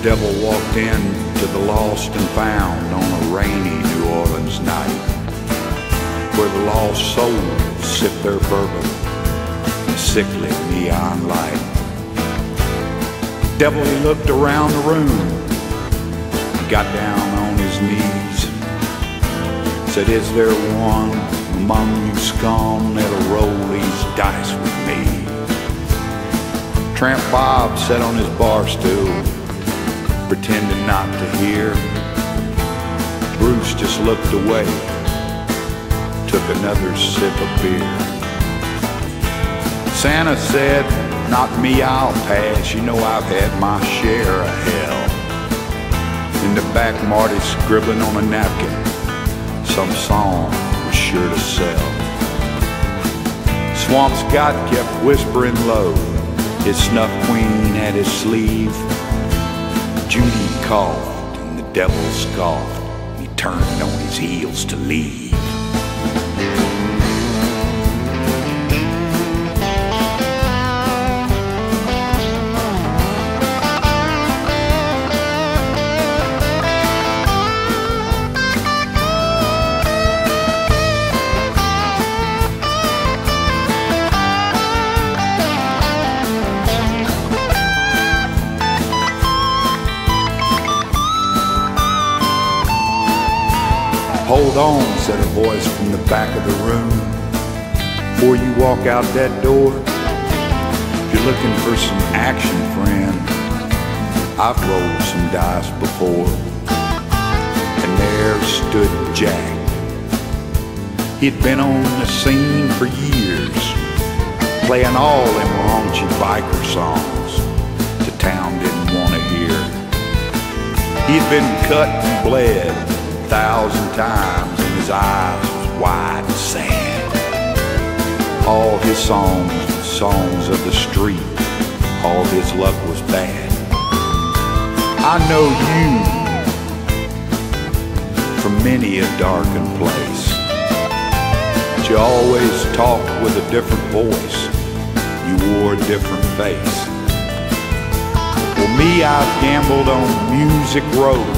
devil walked in to the lost and found on a rainy New Orleans night, where the lost souls sip their bourbon in sickly neon light. Devil, he looked around the room, he got down on his knees, said, "Is there one among you scum that'll roll these dice with me?" Tramp Bob sat on his bar stool, pretending not to hear. Bruce just looked away, took another sip of beer. Santa said, "Not me, I'll pass. You know I've had my share of hell." In the back, Marty scribbling on a napkin, some song was sure to sell. Swamp Scott kept whispering low, his snuff queen at his sleeve. Judy coughed and the devil scoffed. He turned on his heels to leave. "Hold on," said a voice from the back of the room. "Before you walk out that door, if you're looking for some action, friend, I've rolled some dice before." And there stood Jack. He'd been on the scene for years, playing all them raunchy biker songs the town didn't want to hear. He'd been cut and bled 1,000 times, and his eyes was wide and sad. All his songs were songs of the street. All his luck was bad. I know you from many a darkened place, but you always talked with a different voice. You wore a different face. Well, me, I've gambled on Music Road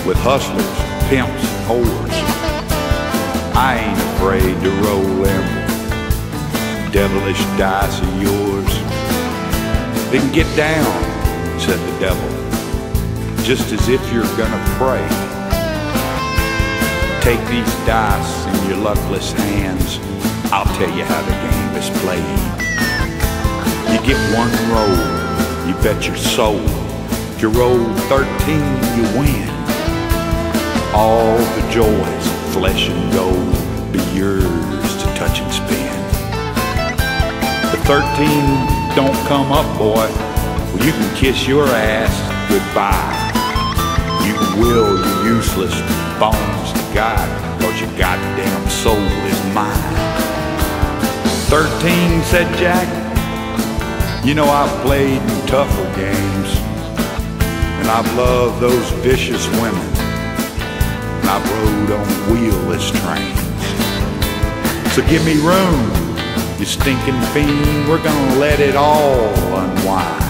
with hustlers, pimps, and whores. I ain't afraid to roll them devilish dice of yours. Then get down, said the devil, just as if you're gonna pray. Take these dice in your luckless hands, I'll tell you how the game is played. You get one roll, you bet your soul. If you roll 13, you win. All the joys of flesh and gold be yours to touch and spin. If 13 don't come up, boy, well, you can kiss your ass goodbye. You can will your useless bones to God, cause your goddamn soul is mine. 13, said Jack, you know I've played in tougher games, and I've loved those vicious women, and I've rode on wheelless trains. So give me room, you stinking fiend, we're gonna let it all unwind.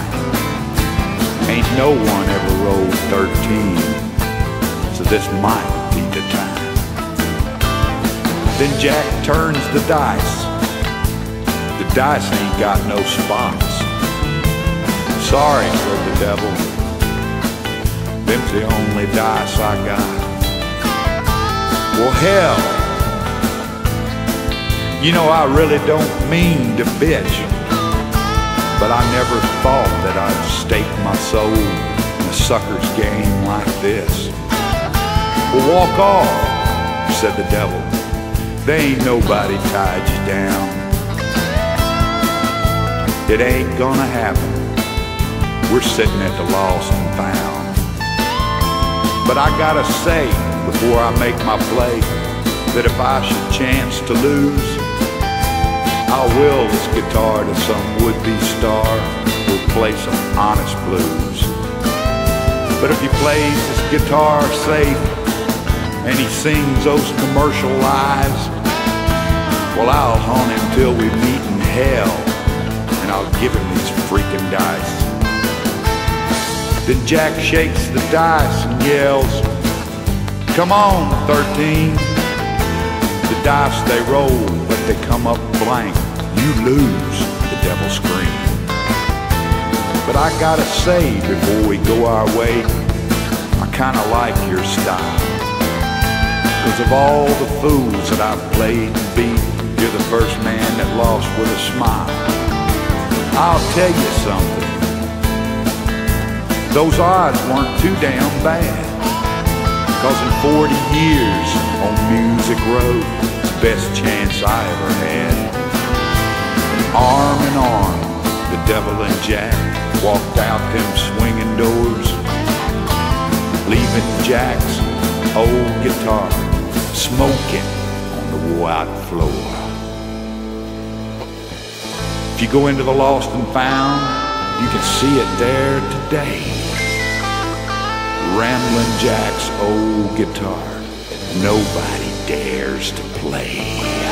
Ain't no one ever rolled 13, so this might be the time. Then Jack turns the dice. The dice ain't got no spots. Sorry, said the devil, them's the only dice I got. Well, hell, you know I really don't mean to bitch, but I never thought that I'd stake my soul in a sucker's game like this. Well, walk off, said the devil, there ain't nobody tied you down. It ain't gonna happen, we're sitting at the lost and found. But I gotta say, before I make my play, that if I should chance to lose, I'll will this guitar to some would-be star who'll play some honest blues. But if he plays his guitar safe and he sings those commercial lies, well, I'll haunt him till we meet in hell, and I'll give him these freaking dice. Then Jack shakes the dice and yells, "Come on, 13. The dice they roll, but they come up blank. You lose," the devil screamed. "But I gotta say, before we go our way, I kinda like your style. 'Cause of all the fools that I've played and beat, you're the first man that lost with a smile. I'll tell you something, those odds weren't too damn bad. 'Cause in 40 years on Music Road, it's the best chance I ever had." Arm in arm, the devil and Jack walked out them swinging doors, leaving Jack's old guitar smoking on the white floor. If you go into the Lost and Found, you can see it there today. Ramblin' Jack's old guitar that nobody dares to play.